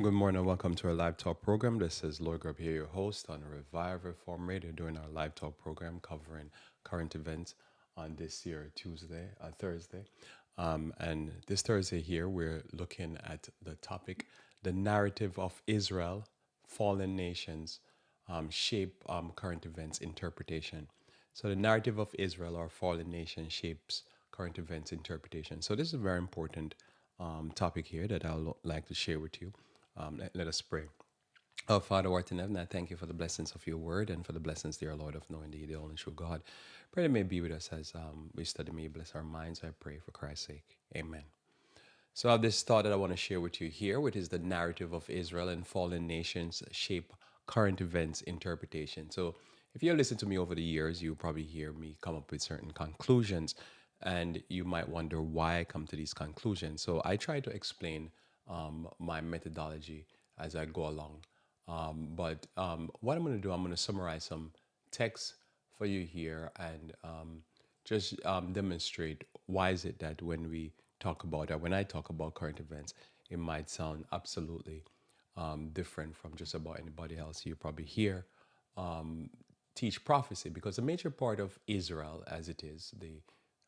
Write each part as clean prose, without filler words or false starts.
Good morning. Welcome to our live talk program. This is Lloyd Grubb here, your host on Revive Reform Radio, doing our live talk program covering current events on this year, Thursday. And this Thursday here, we're looking at the topic, the narrative of Israel, fallen nations, shape current events interpretation. So the narrative of Israel or fallen nation shapes current events interpretation. So this is a very important topic here that I would like to share with you. Let us pray. Our Father, who art in heaven, I thank you for the blessings of your word and for the blessings, dear Lord, of knowing thee, the only true God. Pray that may be with us as we study. May you bless our minds, I pray, for Christ's sake. Amen. So I have this thought that I want to share with you here, which is the narrative of Israel and fallen nations shape current events interpretation. So if you listen to me over the years, you probably hear me come up with certain conclusions, and you might wonder why I come to these conclusions. So I try to explain my methodology as I go along. But what I'm going to do, I'm going to summarize some text for you here and just demonstrate why is it that when we talk about or when I talk about current events, it might sound absolutely different from just about anybody else you probably hear teach prophecy, because a major part of Israel, as it is the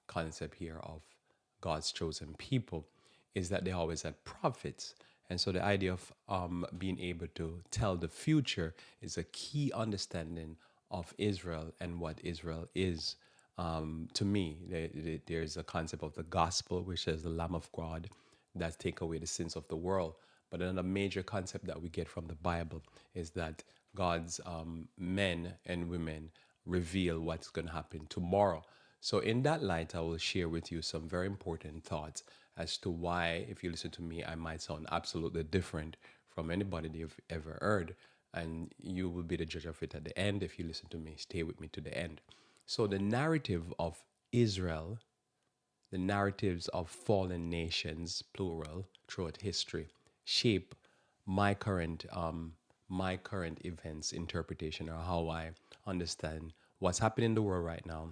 concept here of God's chosen people, is that they always had prophets. And so the idea of being able to tell the future is a key understanding of Israel and what Israel is. To me, there's a concept of the gospel, which is the Lamb of God that take away the sins of the world. But another major concept that we get from the Bible is that God's men and women reveal what's going to happen tomorrow. So in that light, I will share with you some very important thoughts as to why, if you listen to me, I might sound absolutely different from anybody you've ever heard. And you will be the judge of it at the end. If you listen to me, stay with me to the end. So the narrative of Israel, the narratives of fallen nations, plural, throughout history, shape my current events interpretation, or how I understand what's happening in the world right now,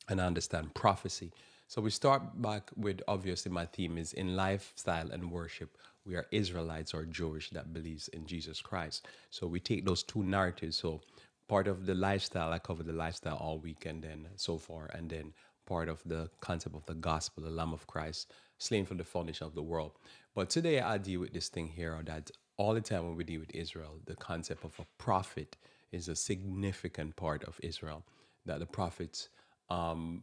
and I understand prophecy. So we start back with, obviously my theme is in lifestyle and worship. We are Israelites or Jewish that believes in Jesus Christ. So we take those two narratives. So part of the lifestyle, I cover the lifestyle all week and then so far, and then part of the concept of the gospel, the Lamb of Christ, slain for the foundation of the world. But today I deal with this thing here that all the time when we deal with Israel, the concept of a prophet is a significant part of Israel, that the prophets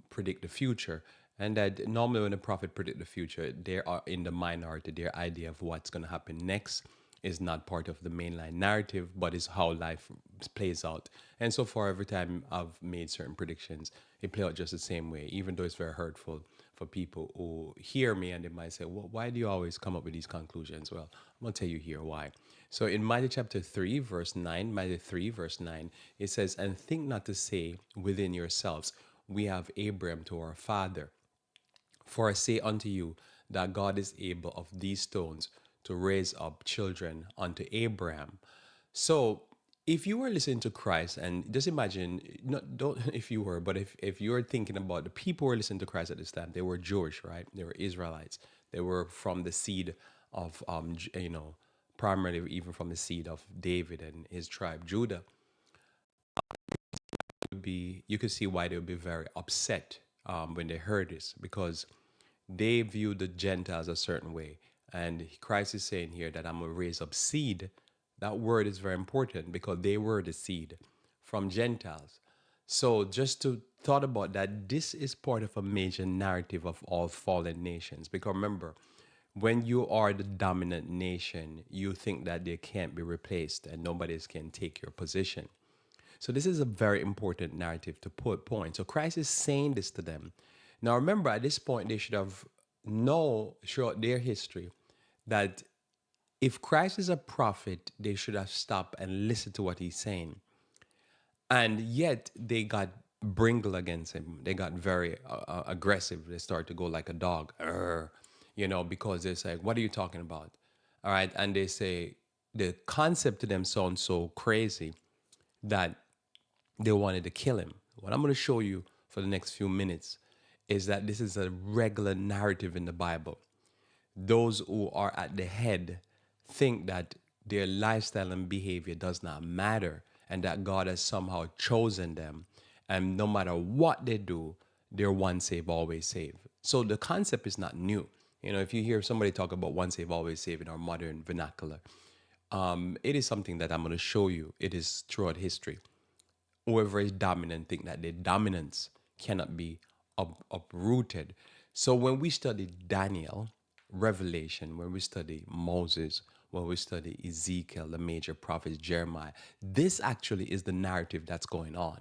predict the future. And that normally when a prophet predict the future, they are in the minority. Their idea of what's going to happen next is not part of the mainline narrative, but is how life plays out. And so far, every time I've made certain predictions, it plays out just the same way, even though it's very hurtful for people who hear me and they might say, well, why do you always come up with these conclusions? Well, I'm going to tell you here why. So in Matthew chapter 3, verse 9, Matthew 3, verse 9, it says, "And think not to say within yourselves, we have Abraham to our father. For I say unto you that God is able of these stones to raise up children unto Abraham." So if you were listening to Christ, and just imagine, not don't if you were, but if you're thinking about the people who were listening to Christ at this time, they were Jewish, right? They were Israelites. They were from the seed of primarily even from the seed of David and his tribe, Judah. You could see why they would be very upset when they heard this, because they view the Gentiles a certain way. And Christ is saying here that I'm going to raise up seed. That word is very important because they were the seed from Gentiles. So just to thought about that, this is part of a major narrative of all fallen nations. Because remember, when you are the dominant nation, you think that they can't be replaced and nobody can take your position. So this is a very important narrative to put point. So Christ is saying this to them. Now remember, at this point, they should have known throughout their history that if Christ is a prophet, they should have stopped and listened to what he's saying. And yet they got bringle against him. They got very aggressive. They start to go like a dog, because they say, "What are you talking about?" All right. And they say the concept to them sounds so crazy that they wanted to kill him. What I'm going to show you for the next few minutes is that this is a regular narrative in the Bible. Those who are at the head think that their lifestyle and behavior does not matter, and that God has somehow chosen them. And no matter what they do, they're once saved, always saved. So the concept is not new. You know, if you hear somebody talk about once saved, always saved in our modern vernacular, it is something that I'm going to show you. It is throughout history. Whoever is dominant think that their dominance cannot be uprooted. So when we study Daniel, Revelation, when we study Moses, when we study Ezekiel, the major prophets, Jeremiah, this actually is the narrative that's going on.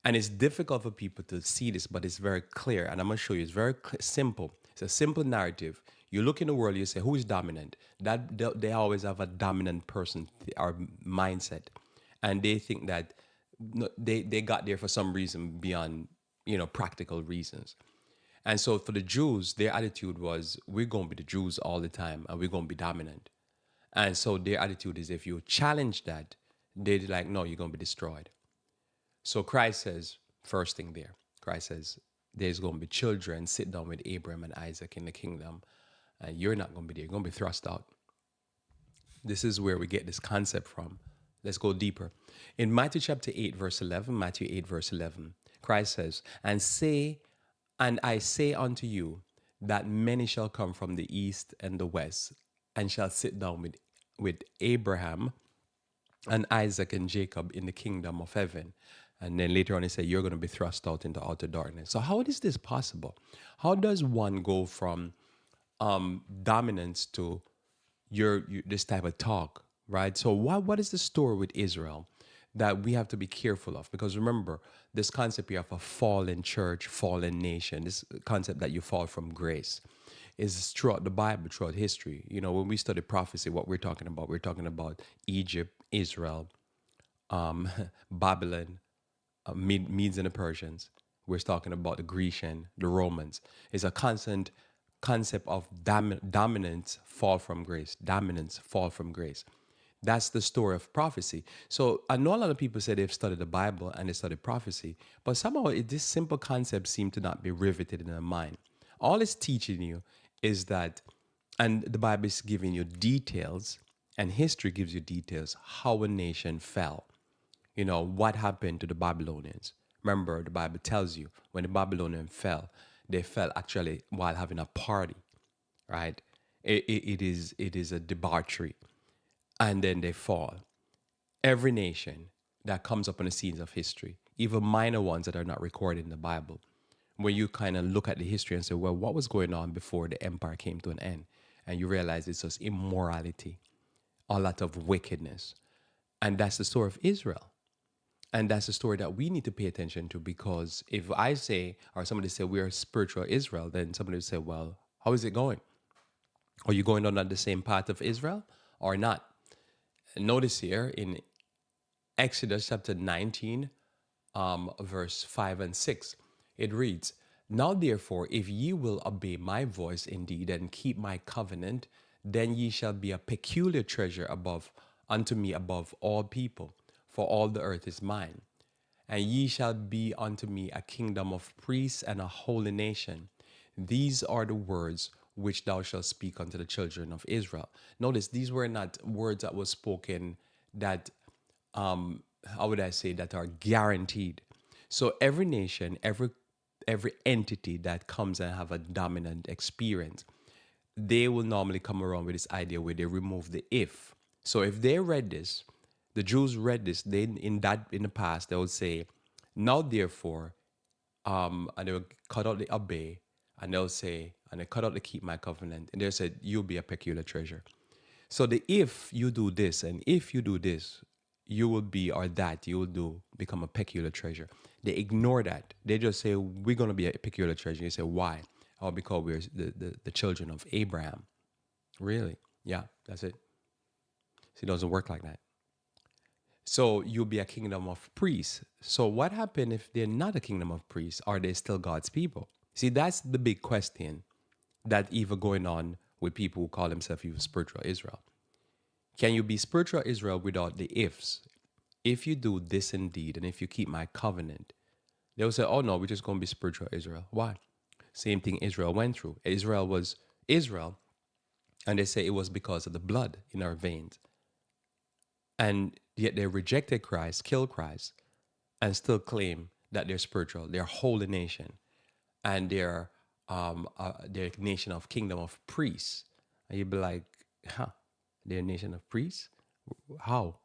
And it's difficult for people to see this, but it's very clear. And I'm going to show you. It's very simple. It's a simple narrative. You look in the world, you say, who is dominant? That they always have a dominant person or mindset, and they think that they got there for some reason beyond practical reasons. And so for the Jews, their attitude was, we're going to be the Jews all the time, and we're going to be dominant. And so their attitude is, if you challenge that, they're like, no, you're going to be destroyed. So Christ says, first thing there, Christ says, there's going to be children sit down with Abraham and Isaac in the kingdom, and you're not going to be there. You're going to be thrust out. This is where we get this concept from. Let's go deeper. In Matthew chapter 8, verse 11, Matthew 8, verse 11, Christ says, and I say unto you that many shall come from the east and the west, and shall sit down with Abraham and Isaac and Jacob in the kingdom of heaven. And then later on, he said, you're going to be thrust out into outer darkness. So how is this possible? How does one go from dominance to this type of talk, right? So what is the story with Israel that we have to be careful of? Because remember, this concept here of a fallen church, fallen nation, this concept that you fall from grace is throughout the Bible, throughout history. You know, when we study prophecy, what we're talking about Egypt, Israel, Babylon, Medes and the Persians. We're talking about the Grecian, the Romans. It's a constant concept of dominance, fall from grace. Dominance, fall from grace. That's the story of prophecy. So I know a lot of people say they've studied the Bible and they studied prophecy, but somehow this simple concept seems to not be riveted in their mind. All it's teaching you is that, and the Bible is giving you details, and history gives you details, how a nation fell. You know, what happened to the Babylonians. Remember, the Bible tells you when the Babylonians fell, they fell actually while having a party, right? It is a debauchery. And then they fall. Every nation that comes up on the scenes of history, even minor ones that are not recorded in the Bible, when you kind of look at the history and say, well, what was going on before the empire came to an end? And you realize it's just immorality, a lot of wickedness. And that's the story of Israel. And that's the story that we need to pay attention to, because if I say, or somebody say we're spiritual Israel, then somebody will say, well, how is it going? Are you going on the same path of Israel or not? Notice here in Exodus chapter 19, verse 5 and 6, it reads, now therefore, if ye will obey my voice indeed and keep my covenant, then ye shall be a peculiar treasure unto me above all people. For all the earth is mine. And ye shall be unto me a kingdom of priests and a holy nation. These are the words which thou shalt speak unto the children of Israel. Notice, these were not words that were spoken that, how would I say, that are guaranteed. So every nation, every entity that comes and have a dominant experience, they will normally come around with this idea where they remove the if. So if they read this, the Jews read this, they in the past they would say, now therefore, and they would cut out the obey, and they'll say, and they cut out the keep my covenant, and they said, you'll be a peculiar treasure. So the if you do this, and if you do this, you will be, or that you will become a peculiar treasure. They ignore that. They just say, we're going to be a peculiar treasure. You say, why? Oh, because we're the children of Abraham. Really? Yeah, that's it. See, it doesn't work like that. So you'll be a kingdom of priests. So what happened if they're not a kingdom of priests? Are they still God's people? See, that's the big question that even going on with people who call themselves even spiritual Israel. Can you be spiritual Israel without the ifs? If you do this indeed, and if you keep my covenant, they'll say, oh no, we're just going to be spiritual Israel. Why? Same thing Israel went through. Israel was Israel, and they say it was because of the blood in our veins. And yet they rejected Christ, killed Christ, and still claim that they're spiritual. They're a holy nation, and they're a nation of kingdom of priests. And you'd be like, huh, they're a nation of priests? How?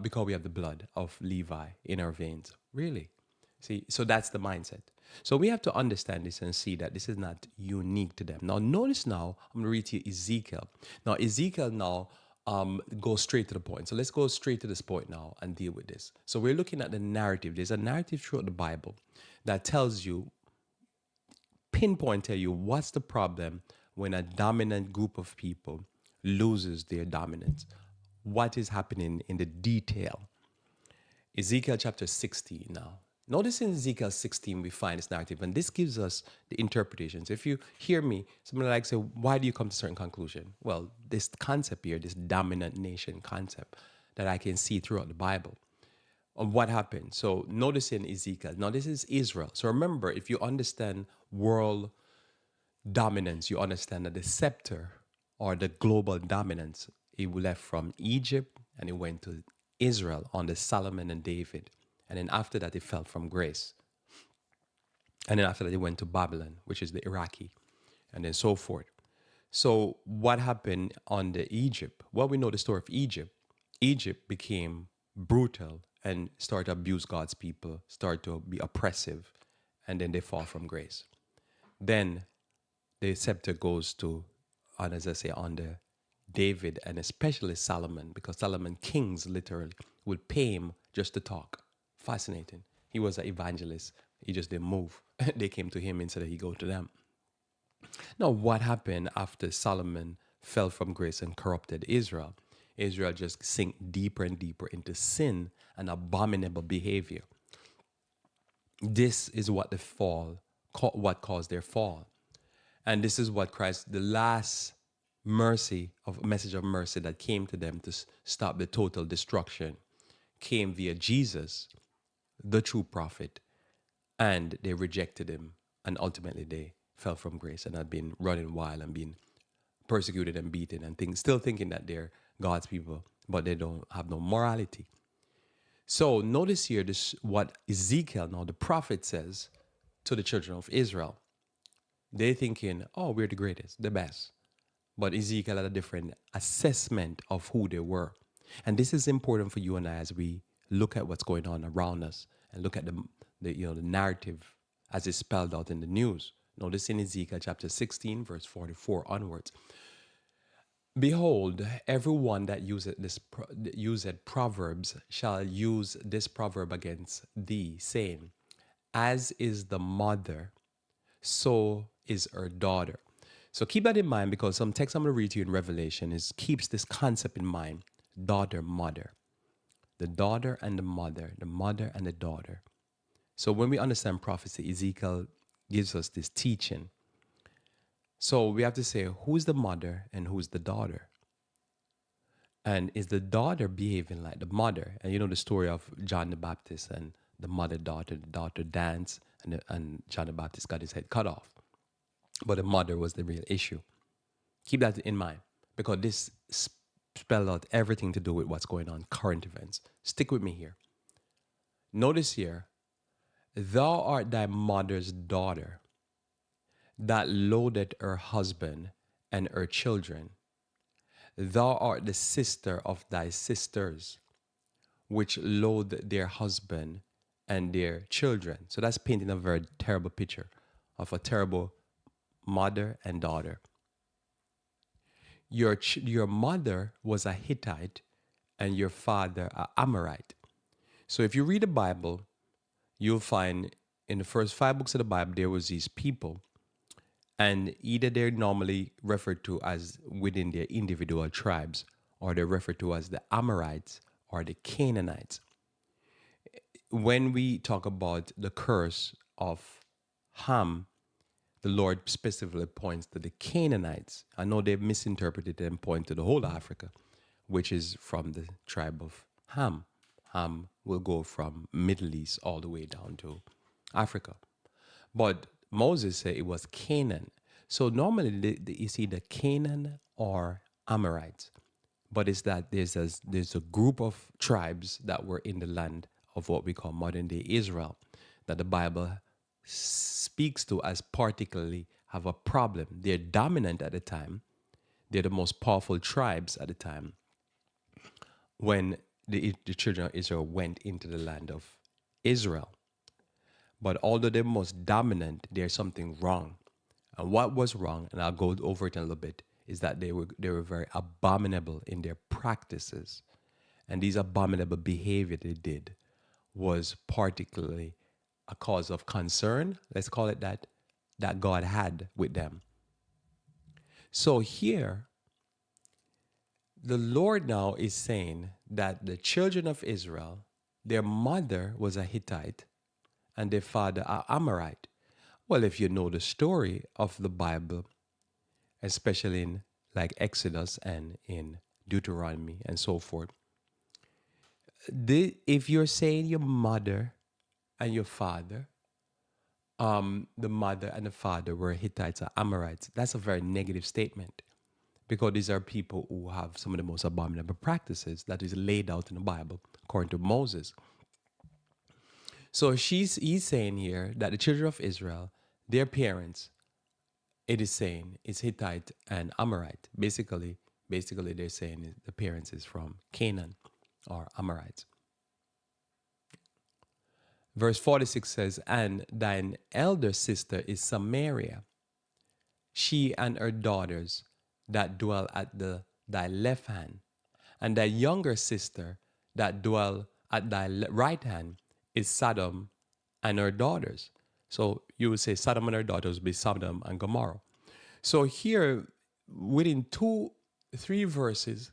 Because we have the blood of Levi in our veins. Really? See, so that's the mindset. So we have to understand this and see that this is not unique to them. Now, notice now, I'm going to read to you Ezekiel. Now, Ezekiel now goes straight to the point. So let's go straight to this point now and deal with this. So we're looking at the narrative. There's a narrative throughout the Bible that tells you, tell you what's the problem when a dominant group of people loses their dominance. What is happening in the detail. Ezekiel chapter 16 now. Notice in Ezekiel 16 we find this narrative, and this gives us the interpretations. If you hear me, somebody like say, why do you come to a certain conclusion? Well, this concept here, this dominant nation concept that I can see throughout the Bible. Of what happened. So notice in Ezekiel, now this is Israel. So remember, if you understand world dominance, you understand that the scepter or the global dominance, it left from Egypt and it went to Israel under Solomon and David. And then after that, it fell from grace. And then after that, it went to Babylon, which is the Iraqi, and then so forth. So what happened under Egypt? Well, we know the story of Egypt. Egypt became brutal and started to abuse God's people, started to be oppressive, and then they fall from grace. Then the scepter goes to, and as I say, under David and especially Solomon, because Solomon kings literally would pay him just to talk. Fascinating. He was an evangelist. He just didn't move. They came to him instead of he go to them. Now, what happened after Solomon fell from grace and corrupted Israel? Israel just sank deeper and deeper into sin and abominable behavior. This is what what caused their fall. And this is what Christ, the last message of mercy that came to them to stop the total destruction, came via Jesus, the true prophet, and they rejected him, and ultimately they fell from grace and had been running wild and being persecuted and beaten and still thinking that they're God's people, but they don't have no morality. So notice here this what Ezekiel, now the prophet, says to the children of Israel. They're thinking, oh, we're the greatest, the best. But Ezekiel had a different assessment of who they were. And this is important for you and I as we look at what's going on around us and look at the narrative as it's spelled out in the news. Notice in Ezekiel chapter 16, verse 44 onwards. Behold, everyone that useth proverbs shall use this proverb against thee, saying, as is the mother, so is her daughter. So keep that in mind, because some text I'm going to read to you in Revelation keeps this concept in mind. Daughter, mother. The daughter and the mother and the daughter. So when we understand prophecy, Ezekiel gives us this teaching. So we have to say, who's the mother and who's the daughter? And is the daughter behaving like the mother? And you know the story of John the Baptist and the daughter danced, and John the Baptist got his head cut off. But the mother was the real issue. Keep that in mind, because this spells out everything to do with what's going on, current events. Stick with me here. Notice here, thou art thy mother's daughter, that loaded her husband and her children. Thou art the sister of thy sisters, which load their husband and their children. So that's painting a very terrible picture of a terrible mother and daughter. Your mother was a Hittite and your father an Amorite. So if you read the Bible, you'll find in the first 5 books of the Bible, there was these people, and either they're normally referred to as within their individual tribes, or they're referred to as the Amorites or the Canaanites. When we talk about the curse of Ham, the Lord specifically points to the Canaanites. I know they've misinterpreted and point to the whole of Africa, which is from the tribe of Ham. Ham will go from Middle East all the way down to Africa. But Moses said it was Canaan. So normally you see the Canaan or Amorites. but it's that there's a group of tribes that were in the land of what we call modern day Israel that the Bible speaks to as particularly have a problem. They're dominant at the time. They're the most powerful tribes at the time when the children of Israel went into the land of Israel. But although they're most dominant, there's something wrong. And what was wrong, and I'll go over it in a little bit, is that they were very abominable in their practices. And these abominable behavior they did was particularly a cause of concern, let's call it that, that God had with them. So here, the Lord now is saying that the children of Israel, their mother was a Hittite and their father an Amorite. Well, if you know the story of the Bible, especially in like Exodus and in Deuteronomy and so forth, if you're saying your mother and your father, the mother and the father were Hittites or Amorites, that's a very negative statement because these are people who have some of the most abominable practices that is laid out in the Bible according to Moses. So he's saying here that the children of Israel, their parents, it is saying it's Hittite and Amorite. Basically they're saying the parents is from Canaan or Amorites. Verse 46 says, and thine elder sister is Samaria, she and her daughters that dwell at thy left hand, and thy younger sister that dwell at thy right hand is Sodom and her daughters. So you would say Sodom and her daughters would be Sodom and Gomorrah. So here, within 3 verses,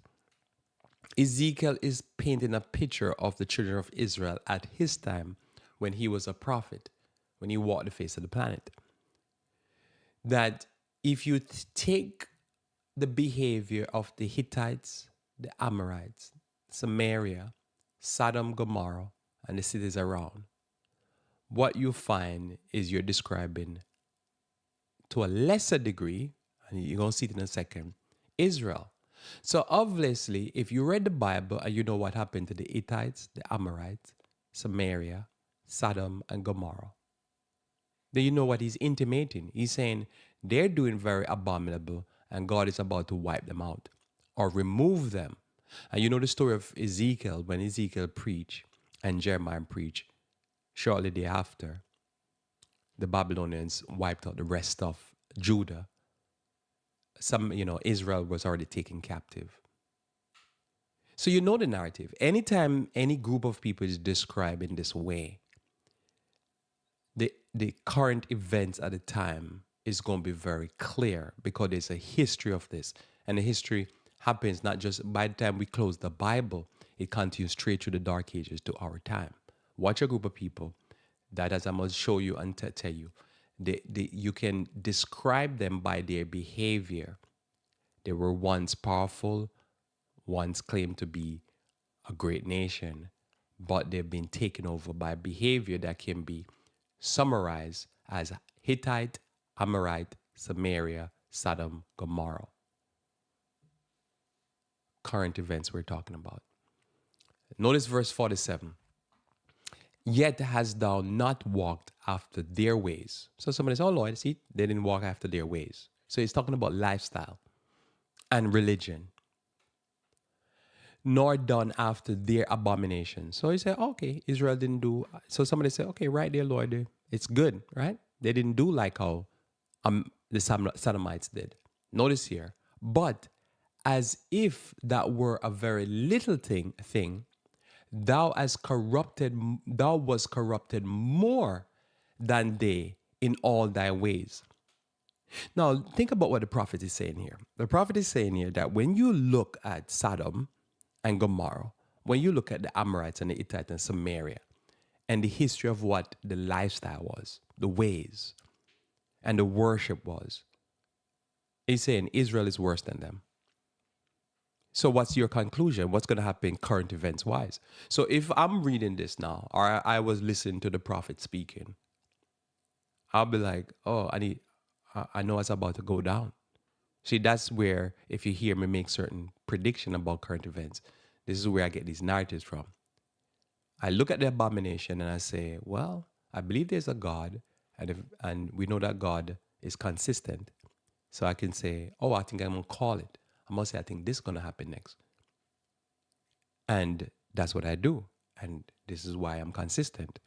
Ezekiel is painting a picture of the children of Israel at his time when he was a prophet, when he walked the face of the planet. That if you take the behavior of the Hittites, the Amorites, Samaria, Sodom, Gomorrah, and the cities around, what you find is you're describing, to a lesser degree, and you're going to see it in a second, Israel. So obviously, if you read the Bible and you know what happened to the Hittites, the Amorites, Samaria, Sodom, and Gomorrah, then you know what he's intimating. He's saying they're doing very abominable and God is about to wipe them out or remove them. And you know the story of Ezekiel, when Ezekiel preached and Jeremiah preached, shortly thereafter, the Babylonians wiped out the rest of Judah. Israel was already taken captive. So you know the narrative. Anytime any group of people is described in this way, the current events at the time is going to be very clear because there's a history of this. And the history happens not just by the time we close the Bible, it continues straight through the Dark Ages to our time. Watch a group of people that, as I must show you and tell you, you can describe them by their behavior. They were once powerful, once claimed to be a great nation, but they've been taken over by behavior that can be summarized as Hittite, Amorite, Samaria, Sodom, Gomorrah. Current events we're talking about. Notice verse 47. Yet hast thou not walked after their ways. So somebody says, oh Lord, see, they didn't walk after their ways. So he's talking about lifestyle and religion. Nor done after their abominations. So he said, okay, Israel didn't do. So somebody said, okay, right there, Lord, it's good, right? They didn't do like how the Sodomites did. Notice here, but as if that were a very little thing, thou was corrupted more than they in all thy ways. Now, think about what the prophet is saying here. The prophet is saying here that when you look at Sodom and Gomorrah, when you look at the Amorites and the Hittites and Samaria, and the history of what the lifestyle was, the ways, and the worship was, he's saying Israel is worse than them. So what's your conclusion? What's going to happen current events wise? So if I'm reading this now, or I was listening to the prophet speaking, I'll be like, oh, I know it's about to go down. See, that's where, if you hear me make certain prediction about current events. This is where I get these narratives from. I look at the abomination and I say, well, I believe there's a God, and we know that God is consistent. So I can say, oh, I think I'm going to call it. I'm going to say, I think this is going to happen next. And that's what I do. And this is why I'm consistent.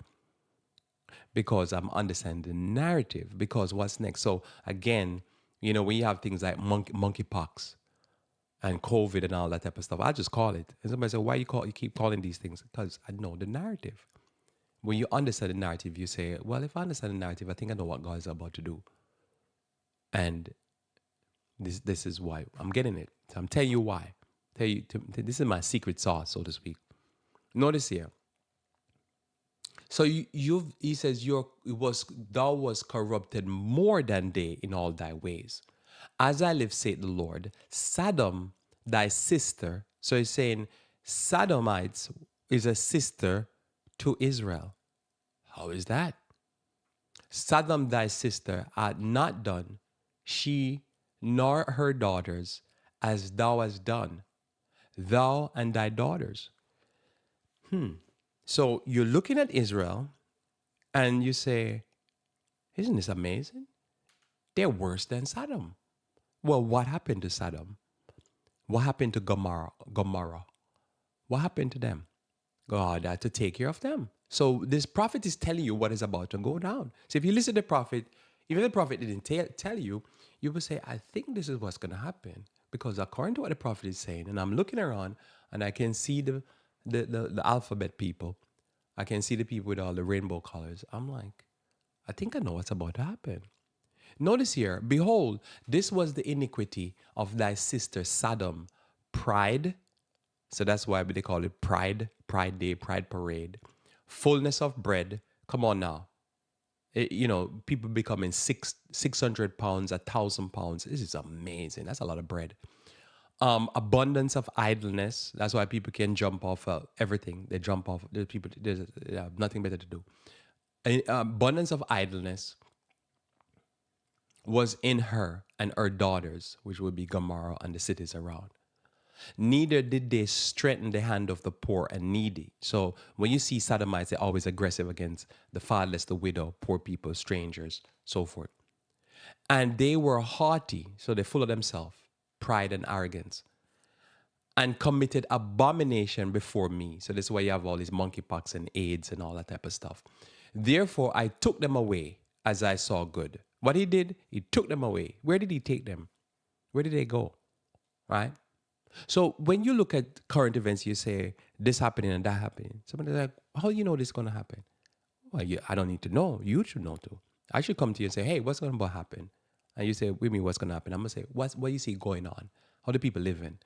Because I'm understanding the narrative. Because what's next? So again, when you have things like monkeypox and COVID and all that type of stuff, I just call it. And somebody say, why you keep calling these things? Because I know the narrative. When you understand the narrative, you say, well, if I understand the narrative, I think I know what God is about to do. And this is why I'm getting it. So I'm telling you why. This is my secret sauce, so to speak. Notice here. So he says thou was corrupted more than they in all thy ways. As I live, saith the Lord, Sodom, thy sister. So he's saying Sodomites is a sister to Israel. How is that? Sodom, thy sister, hath not done, she nor her daughters, as thou hast done, thou and thy daughters. So you're looking at Israel and you say, isn't this amazing? They're worse than Sodom. Well, what happened to Sodom? What happened to Gomorrah? What happened to them? God had to take care of them. So this prophet is telling you what is about to go down. So if you listen to the prophet, even if the prophet didn't tell you, you will say, I think this is what's going to happen. Because according to what the prophet is saying, and I'm looking around and I can see the alphabet people. I can see the people with all the rainbow colors. I'm like, I think I know what's about to happen. Notice here, behold, this was the iniquity of thy sister Sodom, pride. So that's why they call it Pride Day, Pride Parade. Fullness of bread. Come on now. People becoming 600 pounds, 1,000 pounds. This is amazing. That's a lot of bread. Abundance of idleness. That's why people can jump off everything. They jump off. There's nothing better to do. Abundance of idleness was in her and her daughters, which would be Gomorrah and the cities around. Neither did they strengthen the hand of the poor and needy. So when you see Sodomites, they're always aggressive against the fatherless, the widow, poor people, strangers, so forth. And they were haughty, so they're full of themselves, pride and arrogance, and committed abomination before me. So this is why you have all these monkeypox and AIDS and all that type of stuff. Therefore, I took them away as I saw good. What he did, he took them away. Where did he take them? Where did they go? Right? So when you look at current events, you say this happening and that happening. Somebody's like, how do you know this is going to happen? Well, I don't need to know. You should know too. I should come to you and say, hey, what's going to happen? And you say, with me, what's going to happen? I'm going to say, what you see going on? How do people living?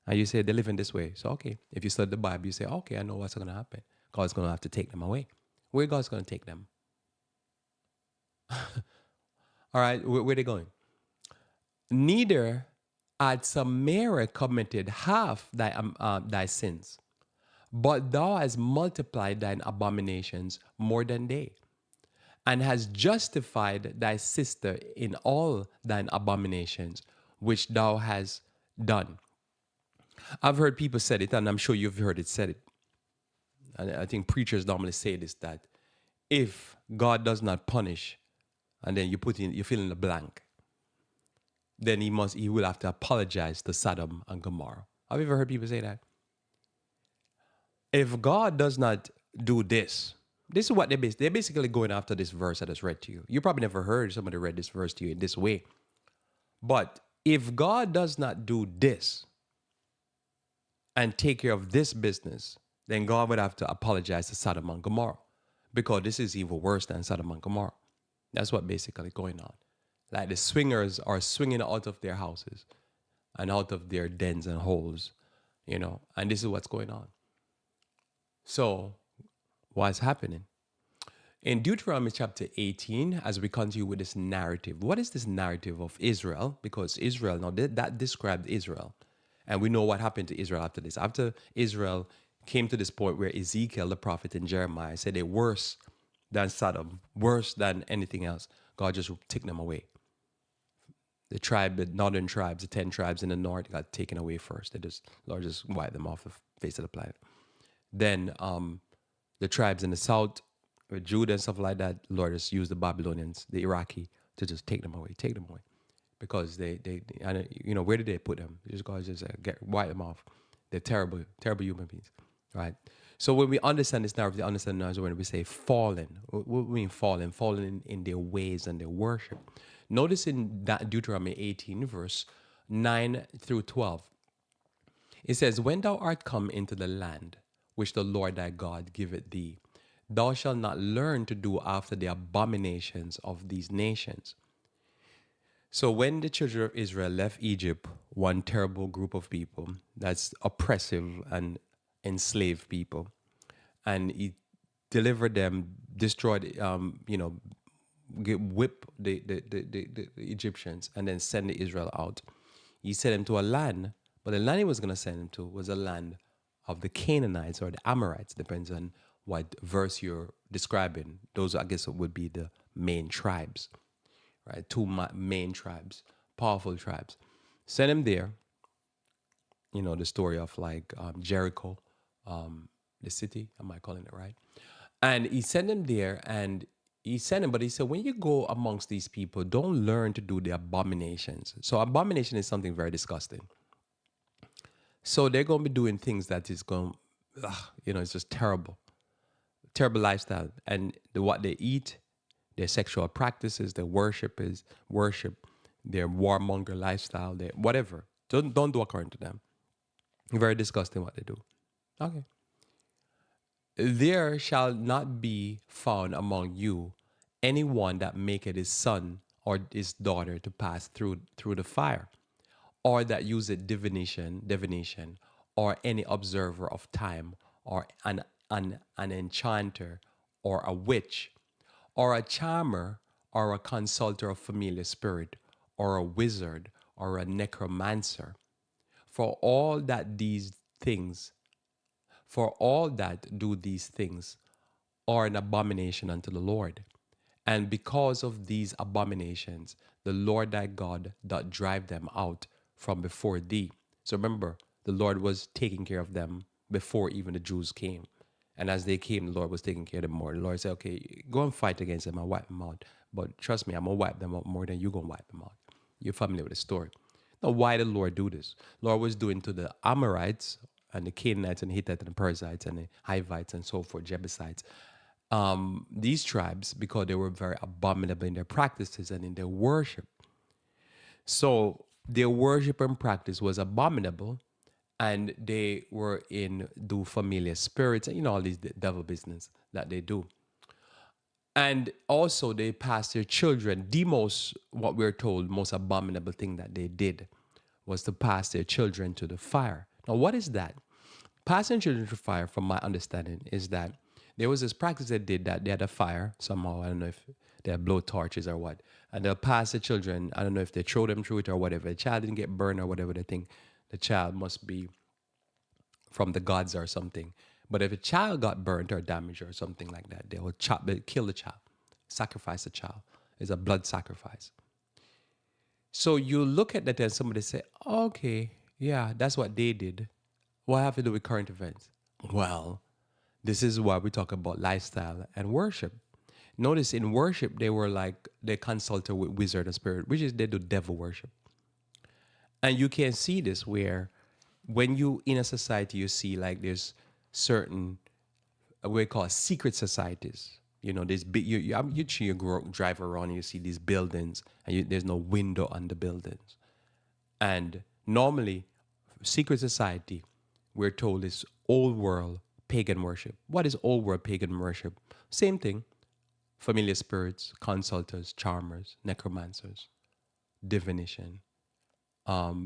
And you say, they're living this way. So, okay, if you study the Bible, you say, okay, I know what's going to happen. God's going to have to take them away. Where God's going to take them? All right, where are they going? Neither had Samaria committed half thy sins, but thou hast multiplied thine abominations more than they, and hast justified thy sister in all thine abominations, which thou hast done. I've heard people say it, and I'm sure you've heard it said it. And I think preachers normally say this, that if God does not punish, and then you fill in the blank, then he will have to apologize to Sodom and Gomorrah. Have you ever heard people say that? If God does not do this is what they're basically going after this verse that is read to you. You probably never heard somebody read this verse to you in this way. But if God does not do this and take care of this business, then God would have to apologize to Sodom and Gomorrah, because this is even worse than Sodom and Gomorrah. That's what basically going on. Like the swingers are swinging out of their houses and out of their dens and holes, and this is what's going on. So what's happening? In Deuteronomy chapter 18, as we continue with this narrative, what is this narrative of Israel? Because Israel, now that described Israel. And we know what happened to Israel after this. After Israel came to this point where Ezekiel, the prophet, and Jeremiah said they're worse than Sodom, worse than anything else, God just took them away. The tribe, the northern tribes, the 10 tribes in the north got taken away first. Lord just wiped them off the face of the planet. Then the tribes in the south, with Judah and stuff like that, Lord just used the Babylonians, the Iraqi, to just take them away. Because they and where did they put them? Just God just wipe them off. They're terrible, terrible human beings, right? So when we understand this narrative, we understand now when we say fallen. What we mean fallen? Fallen in their ways and their worship. Notice in that Deuteronomy 18, verse 9 through 12, it says, "When thou art come into the land which the Lord thy God giveth thee, thou shalt not learn to do after the abominations of these nations." So when the children of Israel left Egypt, one terrible group of people that's oppressive and enslaved people, and he delivered them, destroyed, whip the Egyptians, and then send the Israel out. He sent them to a land, but the land he was going to send them to was a land of the Canaanites or the Amorites, depends on what verse you're describing. Those, I guess, would be the main tribes, right? Two main tribes, powerful tribes. Send them there. The story of like Jericho, the city, am I calling it right? And he sent them there, and he sent them, but he said, when you go amongst these people, don't learn to do the abominations. So abomination is something very disgusting. So they're going to be doing things that is going, it's just terrible. Terrible lifestyle. And what they eat, their sexual practices, their worship, their warmonger lifestyle, their whatever. Don't do according to them. Very disgusting what they do. Okay. There shall not be found among you anyone that maketh his son or his daughter to pass through the fire, or that useth divination, or any observer of time, or an enchanter, or a witch, or a charmer, or a consulter of familiar spirit, or a wizard, or a necromancer. For all that do these things are an abomination unto the Lord. And because of these abominations, the Lord thy God doth drive them out from before thee. So remember, the Lord was taking care of them before even the Jews came. And as they came, the Lord was taking care of them more. The Lord said, okay, go and fight against them and wipe them out. But trust me, I'm going to wipe them out more than you're going to wipe them out. You're familiar with the story. Now, why did the Lord do this? The Lord was doing to the Amorites and the Canaanites and the Hittites and the Perizzites and the Hivites and so forth, Jebusites, these tribes, because they were very abominable in their practices and in their worship. So their worship and practice was abominable, and they were do familiar spirits and all these devil business that they do. And also they passed their children. What we're told, most abominable thing that they did was to pass their children to the fire. Now, what is that? Passing children to fire, from my understanding, is that there was this practice they did that they had a fire somehow. I don't know if they had blow torches or what. And they'll pass the children. I don't know if they throw them through it or whatever. The child didn't get burned or whatever. They think the child must be from the gods or something. But if a child got burnt or damaged or something like that, they will kill the child, sacrifice the child. It's a blood sacrifice. So you look at that and somebody say, oh, okay, yeah, that's what they did. What have to do with current events? Well, this is why we talk about lifestyle and worship. Notice in worship, they consulted with wizard and spirit, which is they do devil worship. And you can see this where when you in a society, you see like there's certain, what we call secret societies. There's big, you drive around and you see these buildings and there's no window on the buildings. And normally, secret society, we're told, is old world pagan worship. What is old world pagan worship? Same thing. Familiar spirits, consulters, charmers, necromancers, divination,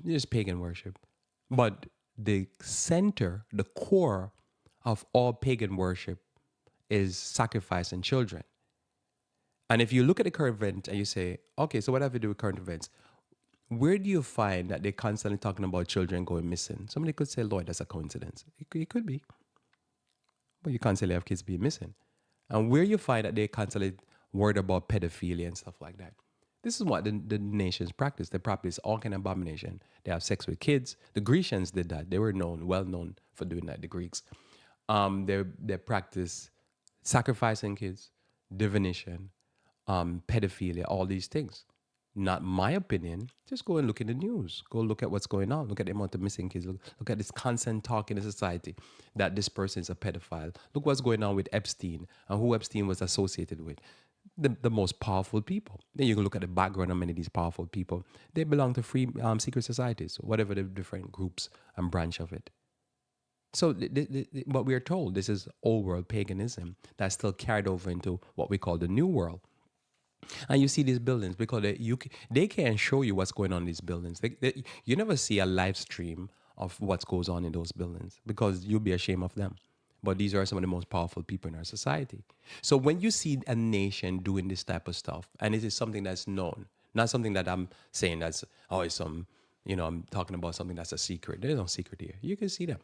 just pagan worship. But the center, the core of all pagan worship is sacrificing children. And if you look at the current event and you say, okay, so what have you do with current events? Where do you find that they're constantly talking about children going missing? Somebody could say, Lord, that's a coincidence. It could be. But you constantly have kids being missing. And where you find that they constantly worried about pedophilia and stuff like that. This is what the nations practice. They practice all kind of abomination. They have sex with kids. The Grecians did that. They were well known for doing that. The Greeks. They practice sacrificing kids, divination, pedophilia, all these things. Not my opinion. Just go and look in the news. Go look at what's going on. Look at the amount of missing kids. Look at this constant talk in the society that this person is a pedophile. Look what's going on with Epstein and who Epstein was associated with. The most powerful people. Then you can look at the background of many of these powerful people. They belong to free secret societies, whatever the different groups and branch of it. So what we are told, this is old world paganism that's still carried over into what we call the new world. And you see these buildings because they can't show you what's going on in these buildings. You never see a live stream of what goes on in those buildings because you'll be ashamed of them. But these are some of the most powerful people in our society. So when you see a nation doing this type of stuff, and it is something that's known, not something that I'm saying that's, oh, it's I'm talking about something that's a secret. There's no secret here. You can see them.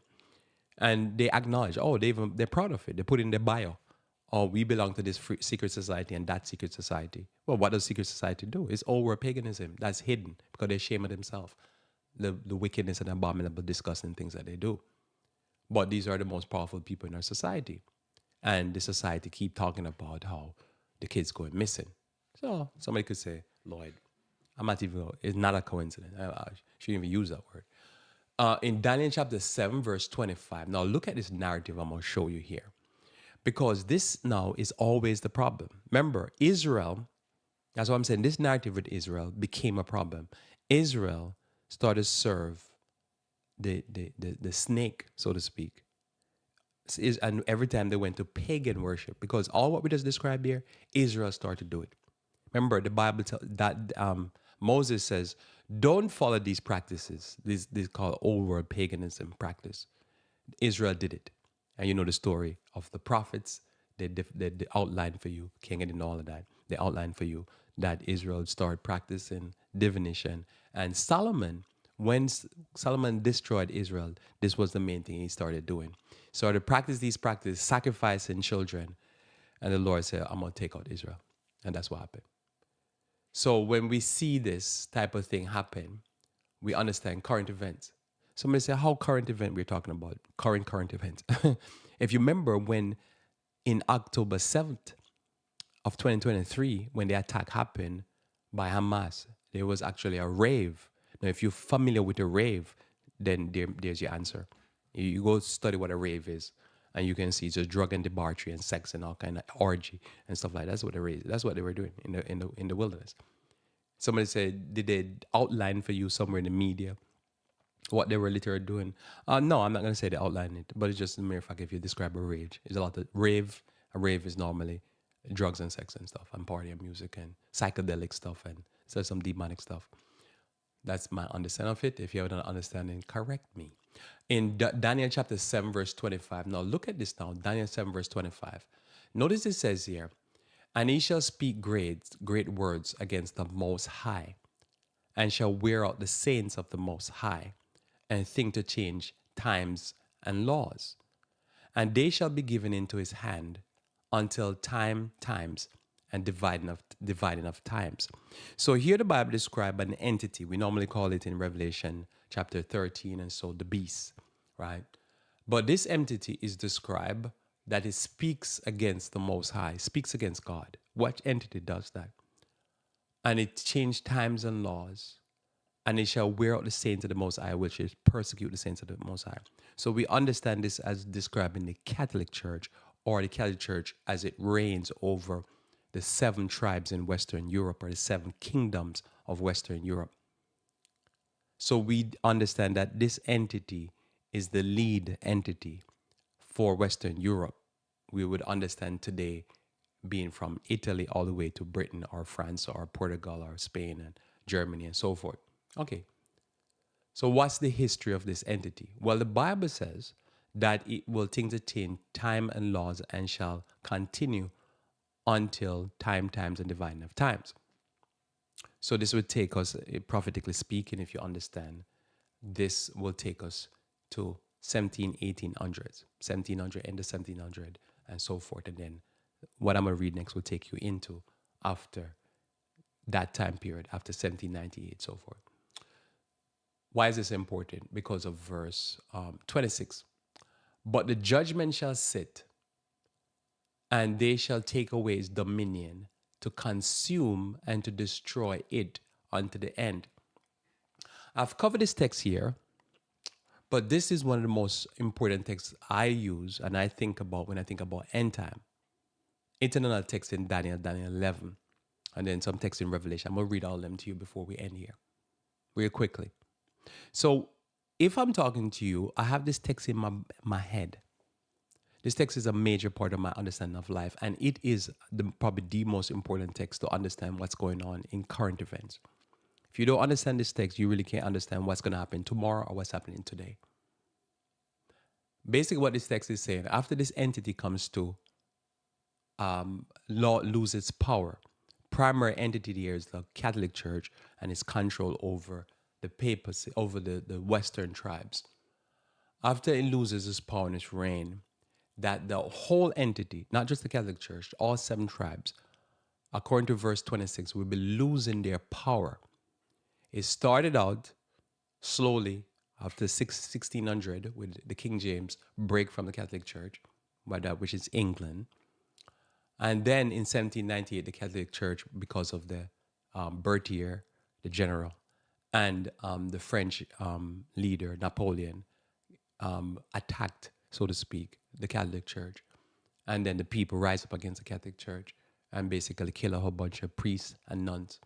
And they acknowledge, oh, they're proud of it. They put in their bio, oh, we belong to this secret society and that secret society. Well, what does secret society do? It's all world paganism. That's hidden because they're ashamed of themselves. The wickedness and abominable, disgusting things that they do. But these are the most powerful people in our society. And the society keep talking about how the kids going missing. So somebody could say, Lloyd, it's not a coincidence. I shouldn't even use that word. In Daniel chapter 7, verse 25. Now look at this narrative I'm going to show you here. Because this now is always the problem. Remember, Israel, that's what I'm saying, this narrative with Israel became a problem. Israel started to serve the snake, so to speak. And every time they went to pagan worship, because all what we just described here, Israel started to do it. Remember, the Bible that Moses says, don't follow these practices. These called old world paganism practice. Israel did it. And you know the story of the prophets. They outlined for you, king and all of that. They outlined for you that Israel started practicing divination. And Solomon, when Solomon destroyed Israel, this was the main thing he started doing. Started to practice these practices, sacrificing children. And the Lord said, I'm going to take out Israel. And that's what happened. So when we see this type of thing happen, we understand current events. Somebody say, how current event we're talking about? Current events. If you remember when in October 7th of 2023, when the attack happened by Hamas, there was actually a rave. Now, if you're familiar with a rave, then there's your answer. You go study what a rave is, and you can see just drug and debauchery and sex and all kind of orgy and stuff like that. That's what a rave. That's what they were doing in the wilderness. Somebody said, did they outline for you somewhere in the media what they were literally doing? No, I'm not going to say they outline it, but it's just a mere fact if you describe a rave. It's a lot of rave. A rave is normally drugs and sex and stuff, and party and music and psychedelic stuff, and so some demonic stuff. That's my understanding of it. If you have an understanding, correct me. In Daniel chapter 7, verse 25. Now look at this now. Daniel 7, verse 25. Notice it says here, and he shall speak great words against the Most High, and shall wear out the saints of the Most High, and think to change times and laws. And they shall be given into his hand until times, and dividing of times. So here the Bible describes an entity. We normally call it in Revelation chapter 13, and so the beast, right? But this entity is described that it speaks against the Most High, speaks against God. What entity does that? And it changed times and laws, and it shall wear out the saints of the Most High, which is persecute the saints of the Most High. So we understand this as described in the Catholic Church, or the Catholic Church as it reigns over the 7 tribes in Western Europe, or the 7 kingdoms of Western Europe. So we understand that this entity is the lead entity for Western Europe. We would understand today being from Italy all the way to Britain or France or Portugal or Spain and Germany and so forth. Okay. So what's the history of this entity? Well, the Bible says that it will think to change time and laws and shall continue until times, and dividing of times. So this would take us, prophetically speaking, if you understand, this will take us to 1800s, 1700 and the 1700 and so forth. And then what I'm going to read next will take you into after that time period after 1798, so forth. Why is this important? Because of verse 26. But the judgment shall sit, and they shall take away his dominion to consume and to destroy it unto the end. I've covered this text here, but this is one of the most important texts I use and I think about when I think about end time. It's another text in Daniel 11, and then some text in Revelation. I'm going to read all of them to you before we end here, real quickly. So if I'm talking to you, I have this text in my head. This text is a major part of my understanding of life, and it is probably the most important text to understand what's going on in current events. If you don't understand this text, you really can't understand what's going to happen tomorrow or what's happening today. Basically, what this text is saying, after this entity comes to law lose its power, primary entity here is the Catholic Church and its control over the papacy, over the Western tribes. After it loses its power and its reign, that the whole entity, not just the Catholic Church, all 7 tribes, according to verse 26, will be losing their power. It started out slowly after 1600 with the King James break from the Catholic Church, which is England. And then in 1798, the Catholic Church, because of the Berthier, the general, and the French leader, Napoleon, attacked, so to speak, the Catholic Church. And then the people rise up against the Catholic Church and basically kill a whole bunch of priests and nuns.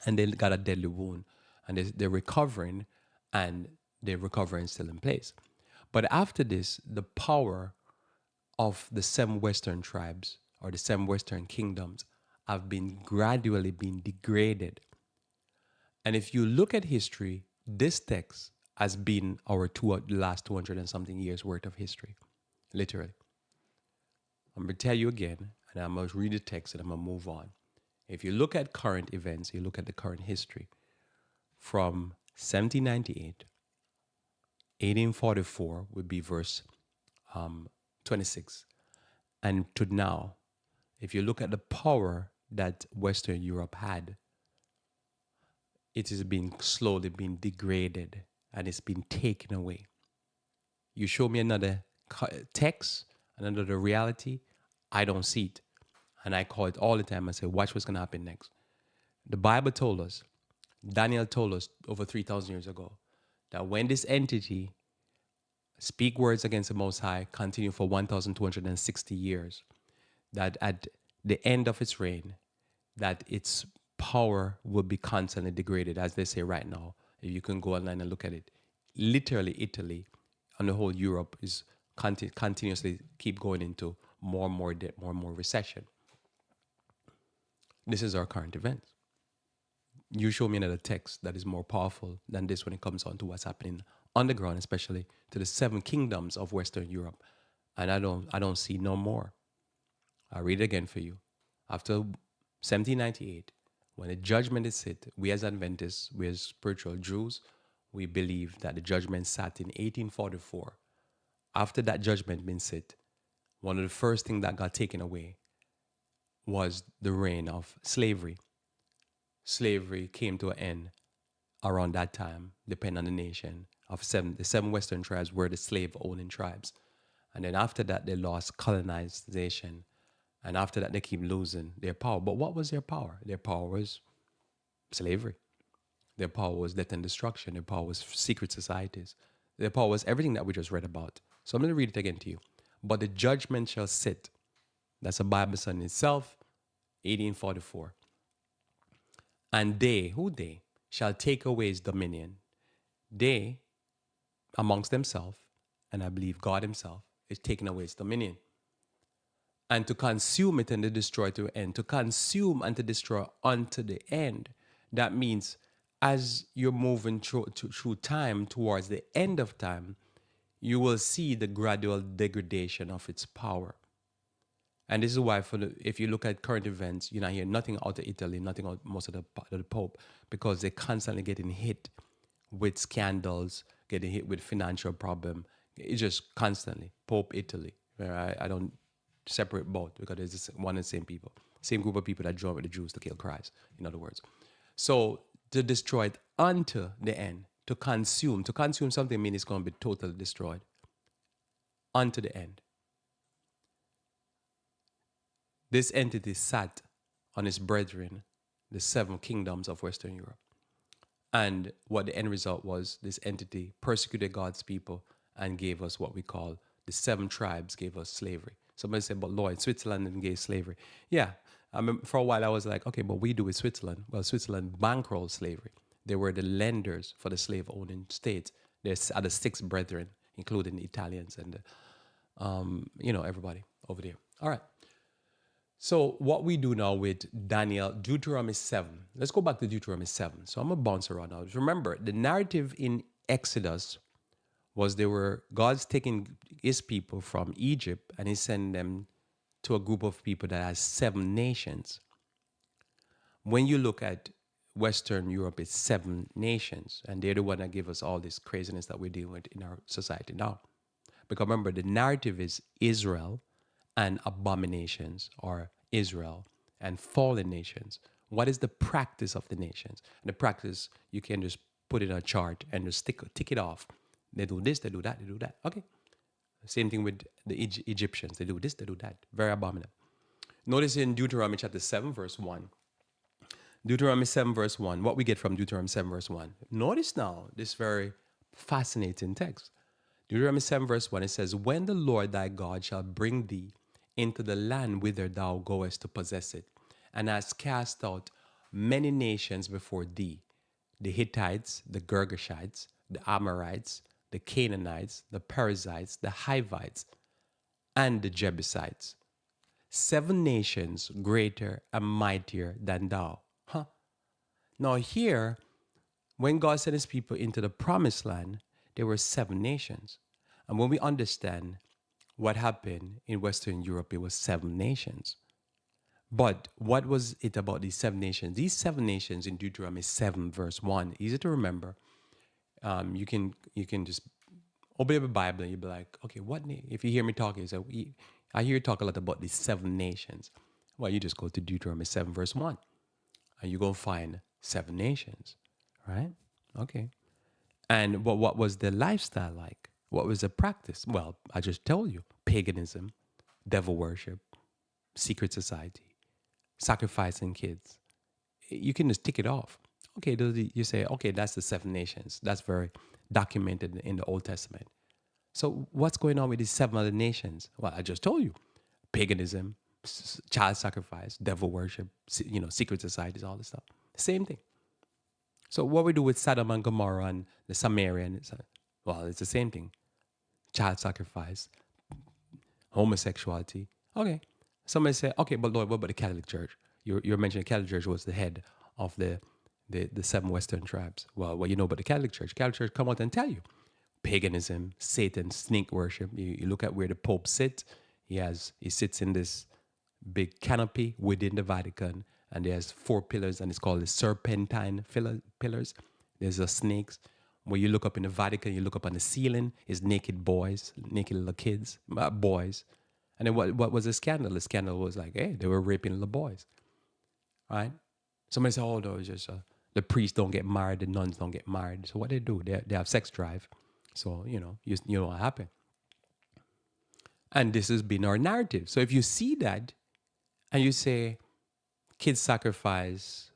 And they got a deadly wound. And they're recovering, and they're recovering still in place. But after this, the power of the 7 Western tribes or the 7 Western kingdoms have been gradually being degraded. And if you look at history, this text has been our last 200 and something years worth of history, literally. I'm going to tell you again, and I'm going to read the text and I'm going to move on. If you look at current events, you look at the current history from 1798, 1844 would be verse 26, and to now, if you look at the power that Western Europe had, it is being slowly being degraded and it's been taken away. You show me another text, another reality, I don't see it. And I call it all the time. I say, watch what's going to happen next. The Bible told us, Daniel told us over 3,000 years ago, that when this entity speak words against the Most High, continue for 1,260 years, that at the end of its reign, that its power will be constantly degraded, as they say right now. You can go online and look at it. Literally, Italy and the whole Europe is continuously keep going into more and more debt, more and more recession. This is our current events. You show me another text that is more powerful than this when it comes on to what's happening on the ground, especially to the 7 kingdoms of Western Europe. And I don't see no more. I'll read it again for you. After 1798, when the judgment is set, we as Adventists, we as spiritual Jews, we believe that the judgment sat in 1844. After that judgment been set, one of the first things that got taken away was the reign of slavery. Slavery came to an end around that time, depending on the nation. The 7 Western tribes were the slave-owning tribes. And then after that, they lost colonization. And after that, they keep losing their power. But what was their power? Their power was slavery. Their power was death and destruction. Their power was secret societies. Their power was everything that we just read about. So I'm going to read it again to you. But the judgment shall sit. That's a Bible in itself, 1844. And they, who they, shall take away his dominion. They, amongst themselves, and I believe God himself, is taking away his dominion. And to consume it and to destroy to the end. To consume and to destroy unto the end. That means as you're moving through time towards the end of time, you will see the gradual degradation of its power. And this is why, if you look at current events, you're not hearing nothing out of Italy, nothing out most of the Pope, because they're constantly getting hit with scandals, getting hit with financial problem. It's just constantly Pope Italy. I don't separate both because it's just one and the same people. Same group of people that joined with the Jews to kill Christ, in other words. So to destroy it unto the end, to consume. To consume something means it's going to be totally destroyed unto the end. This entity sat on his brethren, the seven kingdoms of Western Europe. And what the end result was, this entity persecuted God's people and gave us what we call the seven tribes gave us slavery. Somebody said, but Lloyd, Switzerland didn't give slavery. Yeah, I mean, for a while I was like, okay, but we do with Switzerland. Well, Switzerland bankrolled slavery. They were the lenders for the slave-owning states. There's other six brethren, including the Italians and everybody over there. All right. So what we do now with Daniel, Deuteronomy 7. Let's go back to Deuteronomy 7. So I'm going to bounce around now. Remember, the narrative in Exodus was God's taking his people from Egypt and he's sending them to a group of people that has 7 nations. When you look at Western Europe, it's 7 nations, and they're the one that give us all this craziness that we're dealing with in our society now. Because remember, the narrative is Israel and abominations, or Israel and fallen nations. What is the practice of the nations? And the practice, you can just put it on a chart and just tick it off. They do this, they do that, they do that. Okay. Same thing with the Egyptians. They do this, they do that. Very abominable. Notice in Deuteronomy chapter 7, verse 1. Deuteronomy 7, verse 1. What we get from Deuteronomy 7, verse 1. Notice now this very fascinating text. Deuteronomy 7, verse 1, it says, when the Lord thy God shall bring thee into the land whither thou goest to possess it, and hast cast out many nations before thee, the Hittites, the Girgashites, the Amorites, the Canaanites, the Perizzites, the Hivites, and the Jebusites. 7 nations greater and mightier than thou. Now here, when God sent his people into the promised land, there were 7 nations. And when we understand what happened in Western Europe, it was 7 nations. But what was it about these 7 nations? These 7 nations in Deuteronomy 7, verse 1, easy to remember. You can just open the Bible and you'll be like, okay, if you hear me talking, you say, I hear you talk a lot about these 7 nations. Well, you just go to Deuteronomy 7, verse 1, and you're going to find 7 nations, right? Okay. And what was their lifestyle like? What was the practice? Well, I just told you, paganism, devil worship, secret society, sacrificing kids. You can just tick it off. Okay, you say, okay, that's the 7 nations. That's very documented in the Old Testament. So what's going on with these 7 other nations? Well, I just told you, paganism, child sacrifice, devil worship, secret societies, all this stuff. Same thing. So what we do with Sodom and Gomorrah and the Samaritan, it's the same thing. Child sacrifice, homosexuality. Okay. Somebody say, okay, but Lord, what about the Catholic Church? You're mentioning the Catholic Church was the head of the 7 Western tribes. Well, what you know about the Catholic Church? Catholic Church come out and tell you. Paganism, Satan, snake worship. You look at where the Pope sits. He sits in this big canopy within the Vatican, and there's 4 pillars, and it's called the serpentine pillars. There's the snakes. When you look up in the Vatican, you look up on the ceiling, is naked boys, naked little kids, boys. And then what was the scandal? The scandal was like, hey, they were raping little boys, right? Somebody said, oh, no, it's just the priests don't get married, the nuns don't get married. So what they do, they have sex drive. So, you know what happened. And this has been our narrative. So if you see that and you say kids sacrifice,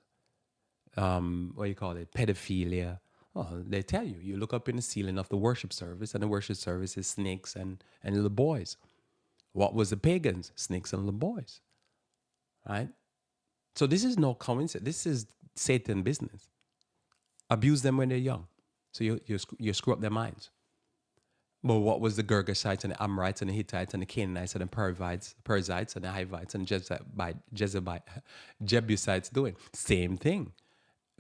pedophilia, they tell you. You look up in the ceiling of the worship service, and the worship service is snakes and little boys. What was the pagans? Snakes and little boys, right? So this is no coincidence. This is Satan business. Abuse them when they're young. So you screw up their minds. But what was the Girgashites and the Amorites and the Hittites and the Canaanites and the Perizzites and the Hivites and Jebusites doing? Same thing.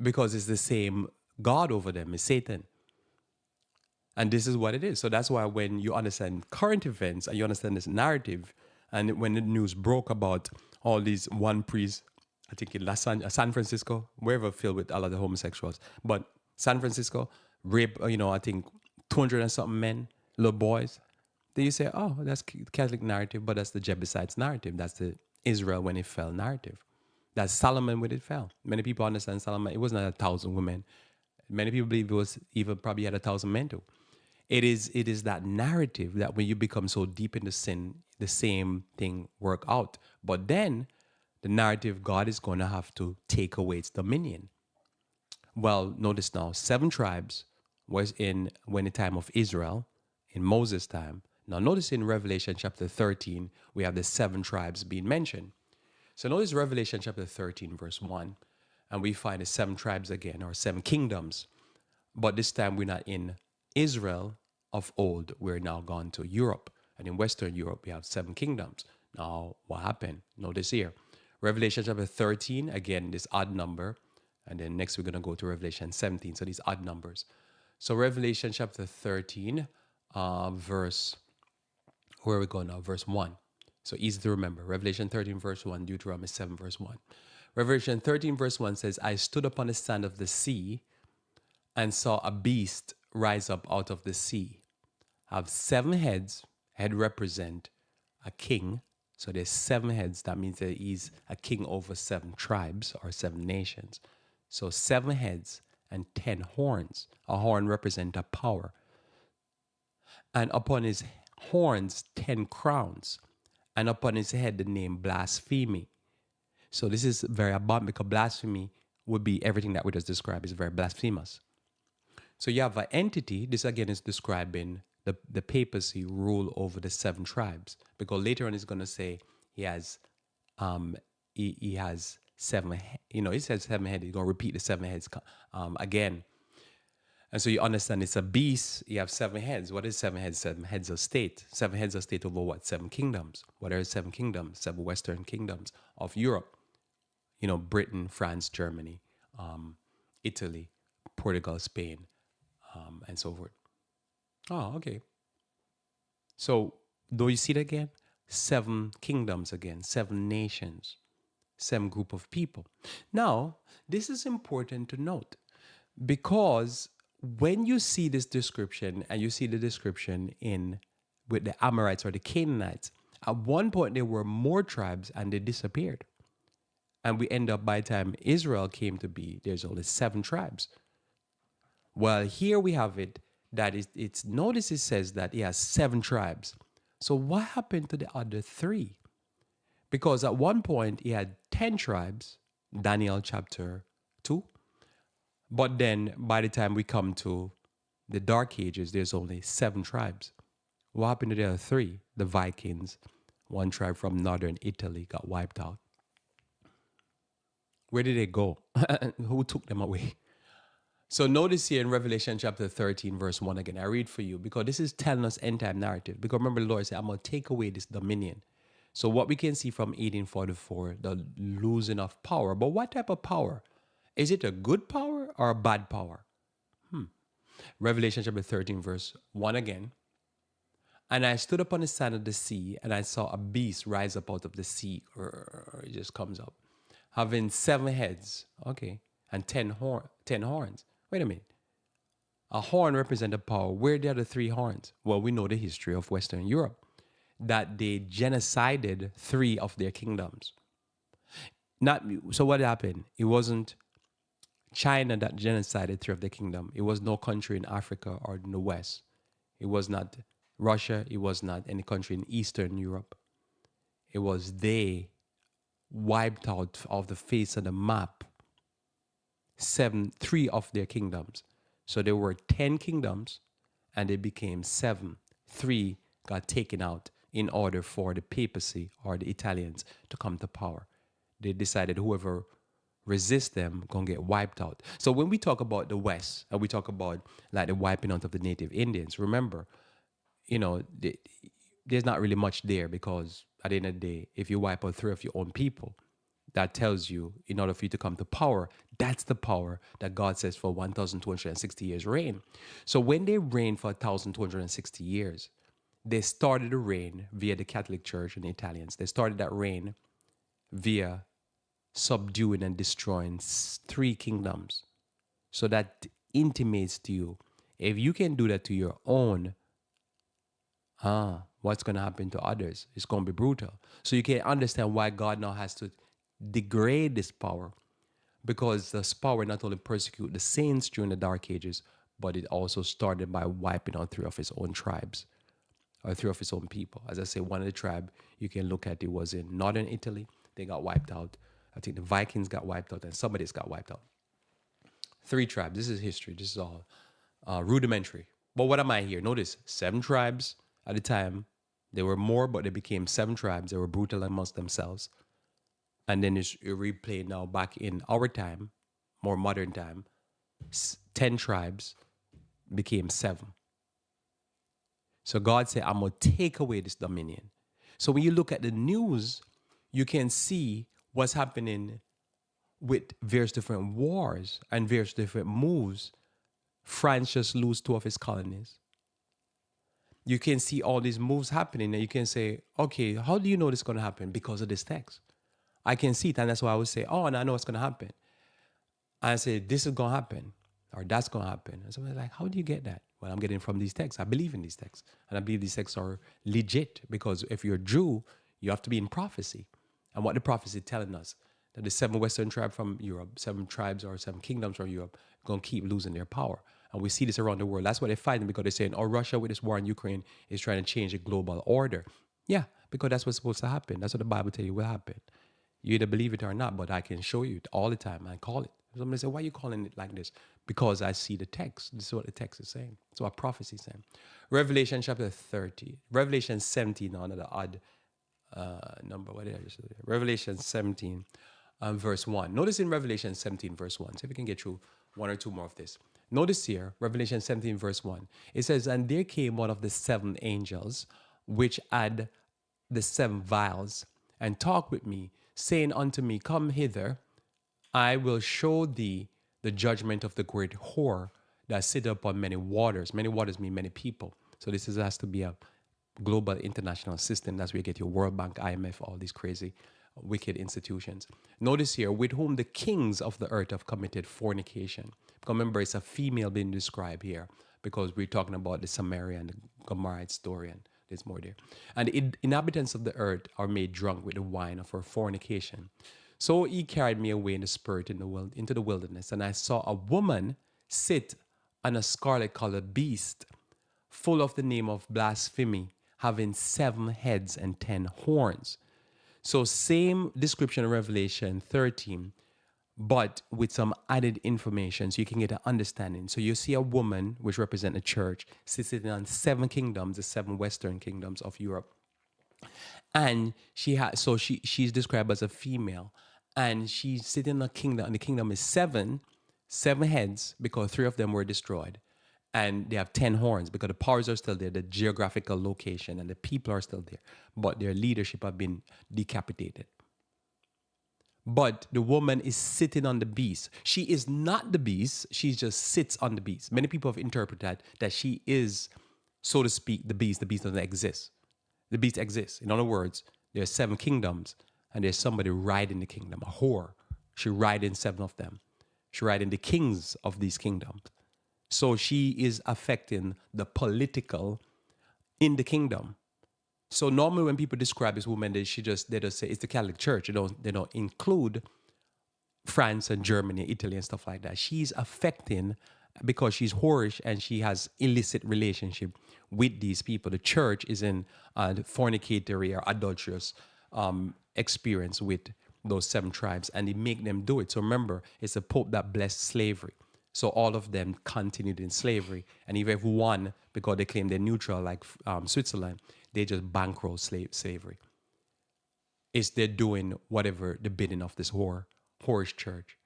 Because it's the same God over them, is Satan. And this is what it is. So that's why when you understand current events and you understand this narrative, and when the news broke about all these one priest, I think in San Francisco, wherever filled with a lot of homosexuals, but San Francisco, rape, I think 200 and something men, little boys. Then you say, oh, that's Catholic narrative, but that's the Jebusites narrative. That's the Israel when it fell narrative. That's Solomon when it fell. Many people understand Solomon. It was not 1,000 women. Many people believe it was even probably had 1,000 men too. It is that narrative that when you become so deep into sin, the same thing work out. But then the narrative God is going to have to take away its dominion. Well, notice now, 7 tribes was in when the time of Israel, in Moses' time. Now notice in Revelation chapter 13, we have the 7 tribes being mentioned. So notice Revelation chapter 13, verse 1, and we find the 7 tribes again, or 7 kingdoms. But this time we're not in Israel of old. We're now gone to Europe. And in Western Europe, we have 7 kingdoms. Now, what happened? Notice here. Revelation chapter 13, again, this odd number. And then next we're going to go to Revelation 17. So these odd numbers. So Revelation chapter 13, verse, where are we going now? Verse 1. So easy to remember. Revelation 13, verse 1, Deuteronomy 7, verse 1. Revelation 13, verse 1 says, I stood upon the sand of the sea and saw a beast rise up out of the sea, have 7 heads. Head represent a king. So there's 7 heads. That means that he's a king over 7 tribes or 7 nations. So 7 heads and 10 horns. A horn represent a power. And upon his horns, 10 crowns. And upon his head, the name blasphemy. So this is very abominable, because blasphemy would be everything that we just described is very blasphemous. So you have an entity. This again is describing the papacy rule over the 7 tribes, because later on he's going to say he has he has 7. He says 7 heads. He's going to repeat the 7 heads again. And so you understand it's a beast. You have 7 heads. What is 7 heads? 7 heads of state. 7 heads of state over what? 7 kingdoms. What are 7 kingdoms? 7 Western kingdoms of Europe. Britain, France, Germany, Italy, Portugal, Spain, and so forth. Oh, okay. So do you see it again? 7 kingdoms again, 7 nations, 7 group of people. Now, this is important to note, because when you see this description and you see the description with the Amorites or the Canaanites, at one point there were more tribes and they disappeared. And we end up, by the time Israel came to be, there's only 7 tribes. Well, here we have it that notice it says that he has 7 tribes. So what happened to the other 3? Because at one point he had 10 tribes, Daniel chapter 2. But then by the time we come to the Dark Ages, there's only 7 tribes. What happened to the other 3? The Vikings, 1 tribe from northern Italy got wiped out. Where did they go? Who took them away? So notice here in Revelation chapter 13, verse 1 again. I read for you, because this is telling us end time narrative. Because remember, the Lord said, I'm going to take away this dominion. So what we can see from 1844, the losing of power. But what type of power? Is it a good power or a bad power? Revelation chapter 13, verse 1 again. And I stood upon the sand of the sea, and I saw a beast rise up out of the sea. It just comes up. Having 7 heads, okay, and 10 horns. Wait a minute. A horn represents a power. Where are the other 3 horns? Well, we know the history of Western Europe, that they genocided 3 of their kingdoms. So what happened? It wasn't China that genocided 3 of the kingdom. It was no country in Africa or in the West. It was not Russia. It was not any country in Eastern Europe. It was they wiped out of the face of the map 3 of their kingdoms. So there were 10 kingdoms and they became 7. 3 got taken out in order for the papacy or the Italians to come to power. They decided whoever resists them gonna get wiped out. So when we talk about the West and we talk about like the wiping out of the native Indians, remember, there's not really much there, because at the end of the day, if you wipe out 3 of your own people, that tells you, in order for you to come to power, that's the power that God says for 1,260 years reign. So when they reigned for 1,260 years, they started the reign via the Catholic Church and the Italians. They started that reign via subduing and destroying 3 kingdoms. So that intimates to you, if you can do that to your own, what's going to happen to others? It's going to be brutal. So you can understand why God now has to degrade this power, because this power not only persecute the saints during the Dark Ages, but it also started by wiping out three of his own tribes, or three of his own people. As I say, one of the tribe you can look at, it was in northern Italy. They got wiped out. I think the Vikings got wiped out, and somebody's got wiped out. Three tribes. This is history. This is all rudimentary. But what am I here? Notice 7 tribes at the time. There were more, but they became 7 tribes. They were brutal amongst themselves. And then it's replayed now back in our time, more modern time. 10 tribes became 7. So God said, I'm going to take away this dominion. So when you look at the news, you can see what's happening with various different wars and various different moves. France just lost 2 of its colonies. You can see all these moves happening, and you can say, okay, how do you know this is going to happen? Because of this text. I can see it, and that's why I would say, oh, and I know what's going to happen. I say, this is going to happen, or that's going to happen. And somebody's like, how do you get that? Well, I'm getting it from these texts. I believe in these texts, and I believe these texts are legit, because if you're a Jew, you have to be in prophecy. And what the prophecy is telling us, that the 7 Western tribes from Europe, 7 tribes or 7 kingdoms from Europe, are going to keep losing their power. And we see this around the world. That's why they're fighting, because they're saying, oh, Russia with this war in Ukraine is trying to change the global order. Yeah, because that's what's supposed to happen. That's what the Bible tells you will happen. You either believe it or not, but I can show you it all the time. I call it. Somebody say, why are you calling it like this? Because I see the text. This is what the text is saying. It's what prophecy is saying. Revelation chapter 30. Revelation 17, another odd number. What did I just say? Revelation 17, verse 1. Notice in Revelation 17, verse 1. See if we can get through 1 or 2 more of this. Notice here, Revelation 17, verse 1. It says, and there came one of the 7 angels, which had the 7 vials, and talked with me, saying unto me, come hither, I will show thee the judgment of the great whore that sitteth upon many waters. Many waters mean many people. So this has to be a global international system. That's where you get your World Bank, IMF, all these crazy, wicked institutions. Notice here, with whom the kings of the earth have committed fornication. Because remember, it's a female being described here, because we're talking about the Samaria and the Gomorrah story, and there's more there. And the inhabitants of the earth are made drunk with the wine of her fornication. So he carried me away in the spirit into the wilderness, and I saw a woman sit on a scarlet-colored beast, full of the name of blasphemy, having 7 heads and 10 horns. So same description of Revelation 13, but with some added information so you can get an understanding. So you see a woman, which represents a church, sitting on 7 kingdoms, the 7 Western kingdoms of Europe. And she's described as a female, and she's sitting in a kingdom, and the kingdom is 7 heads, because 3 of them were destroyed. And they have 10 horns, because the powers are still there, the geographical location, and the people are still there, but their leadership have been decapitated. But the woman is sitting on the beast. She is not the beast. She just sits on the beast. Many people have interpreted that she is, so to speak, the beast. The beast doesn't exist. The beast exists. In other words, there are 7 kingdoms, and there's somebody riding the kingdom, a whore. She riding 7 of them. She riding the kings of these kingdoms. So she is affecting the political in the kingdom. So normally when people describe this woman, they just say it's the Catholic Church. They don't include France and Germany, Italy and stuff like that. She's affecting, because she's whorish and she has illicit relationship with these people. The church is in fornicatory or adulterous experience with those 7 tribes, and they make them do it. So remember, it's a pope that blessed slavery. So all of them continued in slavery. And even if one, because they claim they're neutral, like Switzerland, they just bankroll slavery. They're doing whatever the bidding of this whorish church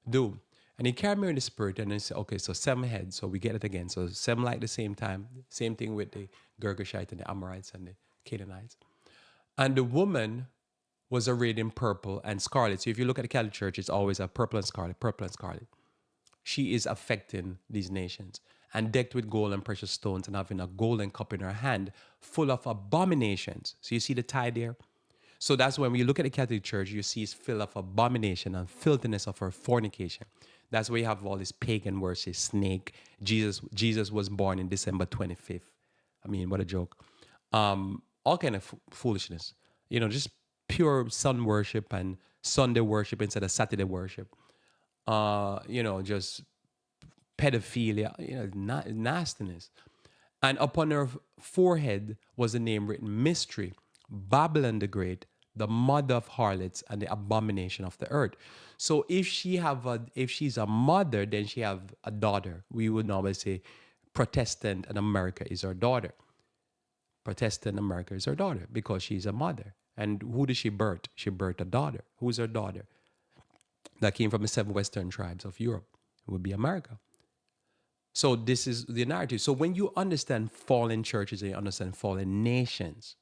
do. And he carried me in the spirit, and he said, okay, so 7 heads, so we get it again. So 7 like the same time, same thing with the Girgashites and the Amorites and the Canaanites. And the woman was arrayed in purple and scarlet. So if you look at the Catholic Church, it's always a purple and scarlet, purple and scarlet. She is affecting these nations, and decked with gold and precious stones, and having a golden cup in her hand full of abominations. So you see the tie there? So that's when you look at the Catholic Church, you see it's full of abomination and filthiness of her fornication. That's where you have all this pagan worship, snake. Jesus was born in December 25th. I mean, what a joke. all kind of foolishness, just pure sun worship and Sunday worship instead of Saturday worship. Just pedophilia, nastiness. And upon her forehead was a name written Mystery, Babylon the Great, the mother of harlots and the abomination of the earth. So if she's a mother, then she have a daughter. We would normally say Protestant and America is her daughter. Protestant America is her daughter because she's a mother. And who did she birth? She birthed a daughter. Who's her daughter? That came from the 7 western tribes of Europe. It would be America. So this is the narrative. So when you understand fallen churches and you understand fallen nations,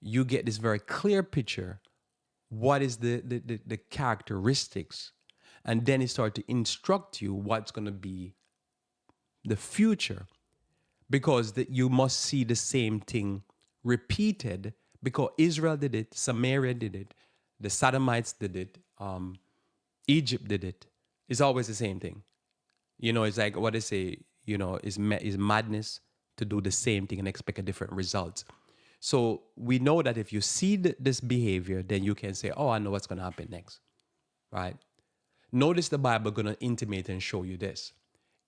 you get this very clear picture. What is the characteristics? And then it starts to instruct you what's going to be the future. Because you must see the same thing repeated, because Israel did it, Samaria did it, the Sodomites did it, Egypt did it. It's always the same thing. It's like what they say, is madness to do the same thing and expect a different result. So we know that if you see this behavior, then you can say, oh, I know what's going to happen next, right? Notice the Bible going to intimate and show you this.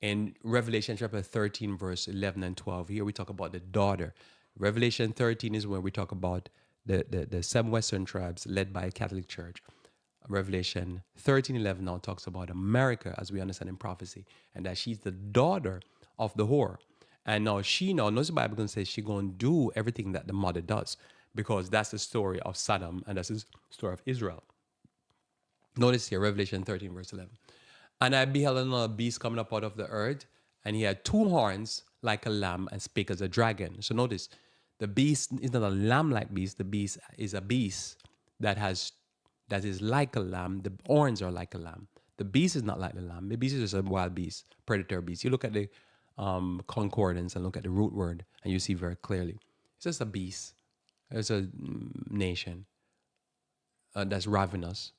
In Revelation chapter 13, verse 11 and 12, here we talk about the daughter. Revelation 13 is where we talk about the 7 Western tribes led by a Catholic Church. Revelation 13:11 now talks about America, as we understand in prophecy, and that she's the daughter of the whore. And now knows the Bible going to say she's going to do everything that the mother does, because that's the story of Sodom and that's the story of Israel. Notice here, Revelation 13, verse 11. And I beheld another beast coming up out of the earth, and he had 2 horns like a lamb and spake as a dragon. So notice, the beast is not a lamb-like beast. The beast is a beast that is like a lamb. The horns are like a lamb. The beast is not like the lamb. The beast is just a wild beast, predator beast. You look at the concordance and look at the root word, and you see very clearly. It's just a beast. It's a nation that's ravenous.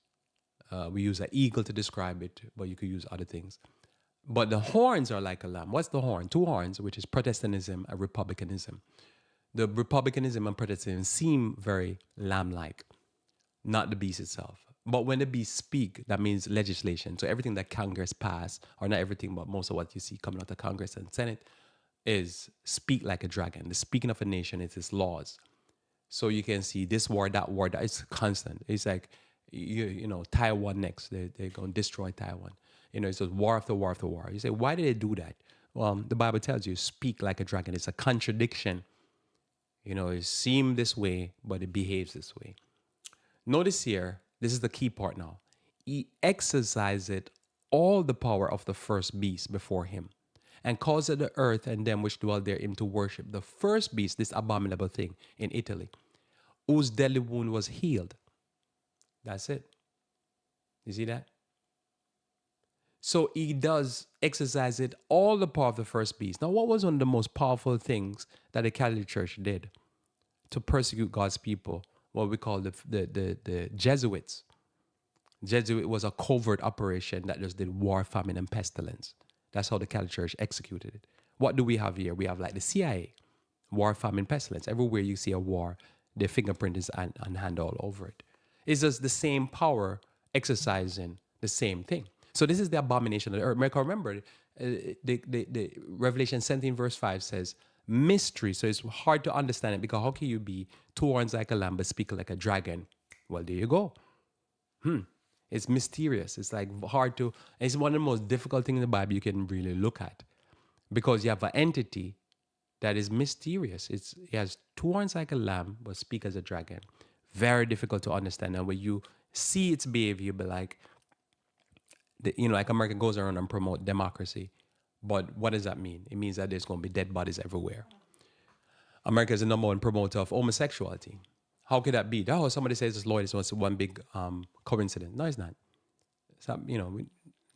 We use an eagle to describe it, but you could use other things. But the horns are like a lamb. What's the horn? 2 horns, which is Protestantism and Republicanism. The Republicanism and Protestantism seem very lamb-like, not the beast itself. But when the beast speak, that means legislation. So everything that Congress pass, or not everything, but most of what you see coming out of Congress and Senate, is speak like a dragon. The speaking of a nation is its laws. So you can see this war, that war, that is constant. It's like, Taiwan next. They're going to destroy Taiwan. It's just war after war after war. You say, why did they do that? Well, the Bible tells you, speak like a dragon. It's a contradiction. It seems this way, but it behaves this way. Notice here, this is the key part now. He exercised all the power of the first beast before him, and caused the earth and them which dwell therein to worship the first beast, this abominable thing in Italy, whose deadly wound was healed. That's it. You see that? So he does exercise it, all the power of the first beast. Now, what was one of the most powerful things that the Catholic Church did to persecute God's people? What we call the Jesuits. Jesuit was a covert operation that just did war, famine, and pestilence. That's how the Catholic Church executed it. What do we have here? We have like the CIA, war, famine, pestilence. Everywhere you see a war, their fingerprint is and hand all over it. It's just the same power exercising the same thing. So this is the abomination of the earth. Remember, the Revelation 17 verse 5 says, mystery. So it's hard to understand it, because how can you be 2 horns like a lamb but speak like a dragon? Well, there you go. It's mysterious. It's like hard to, it's one of the most difficult things in the Bible you can really look at, because you have an entity that is mysterious. It has 2 horns like a lamb but speak as a dragon. Very difficult to understand. And when you see its behavior, you'll be like, like America goes around and promote democracy. But what does that mean? It means that there's going to be dead bodies everywhere. America is the number 1 promoter of homosexuality. How could that be? Oh, somebody says this Lloyd is one big coincidence. No, it's not. It's not. We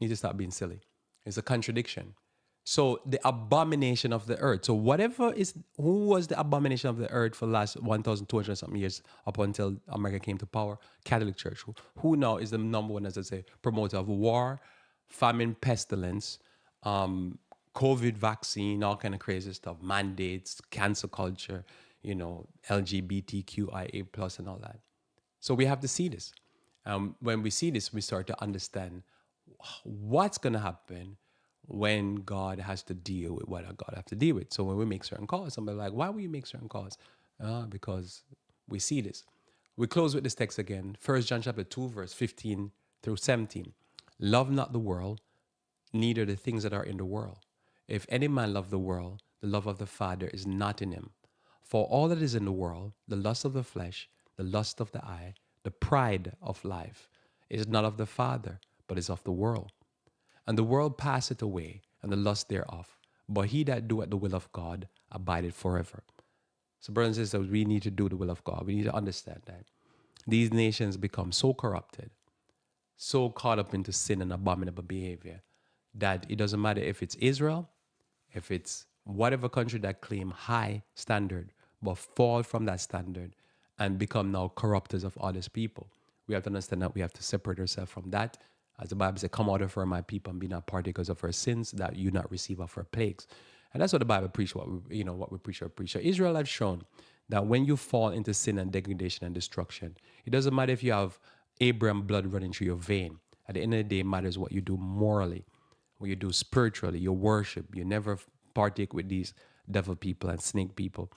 need to stop being silly. It's a contradiction. So the abomination of the earth. So who was the abomination of the earth for the last 1,200 something years up until America came to power? Catholic Church. Who now is the number 1, as I say, promoter of war, famine, pestilence, COVID vaccine, all kind of crazy stuff, mandates, cancel culture, LGBTQIA plus and all that. So we have to see this. When we see this, we start to understand what's going to happen when God has to deal with what God has to deal with. So when we make certain calls, somebody like, why will you make certain calls? Because we see this. We close with this text again. 1 John chapter 2, verse 15 through 17. Love not the world, neither the things that are in the world. If any man love the world, the love of the Father is not in him. For all that is in the world, the lust of the flesh, the lust of the eye, the pride of life, is not of the Father, but is of the world. And the world passeth away, and the lust thereof. But he that doeth the will of God abideth forever. So, brothers and sisters, we need to do the will of God. We need to understand that these nations become so corrupted, so caught up into sin and abominable behavior, that it doesn't matter if it's Israel, if it's whatever country that claim high standard, but fall from that standard and become now corrupters of others people. We have to understand that we have to separate ourselves from that. As the Bible says, come out of her, my people, and be not partakers of her sins, that you not receive of her plagues. And that's what the Bible preach, what we preach or preach. So Israel have shown that when you fall into sin and degradation and destruction, it doesn't matter if you have Abraham blood running through your vein. At the end of the day, it matters what you do morally, what you do spiritually, your worship. You never partake with these devil people and snake people.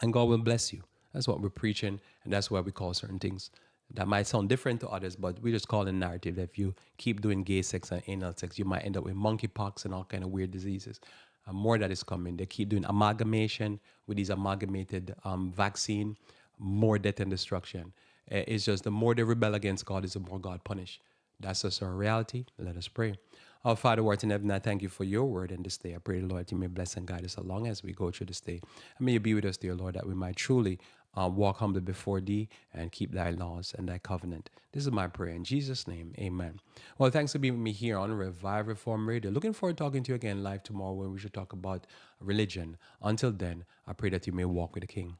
And God will bless you. That's what we're preaching, and that's why we call certain things. That might sound different to others, but we just call it a narrative that if you keep doing gay sex and anal sex, you might end up with monkeypox and all kind of weird diseases. And more that is coming. They keep doing amalgamation with these amalgamated vaccine, more death and destruction. It's just the more they rebel against God, is the more God punish. That's just our reality. Let us pray. Our Father who art in heaven, I thank you for your word in this day. I pray, Lord, you may bless and guide us along as we go through this day. And may you be with us, dear Lord, that we might truly walk humbly before thee and keep thy laws and thy covenant. This is my prayer in Jesus' name. Amen. Well, thanks for being with me here on Revive Reform Radio. Looking forward to talking to you again live tomorrow when we should talk about religion. Until then, I pray that you may walk with the King.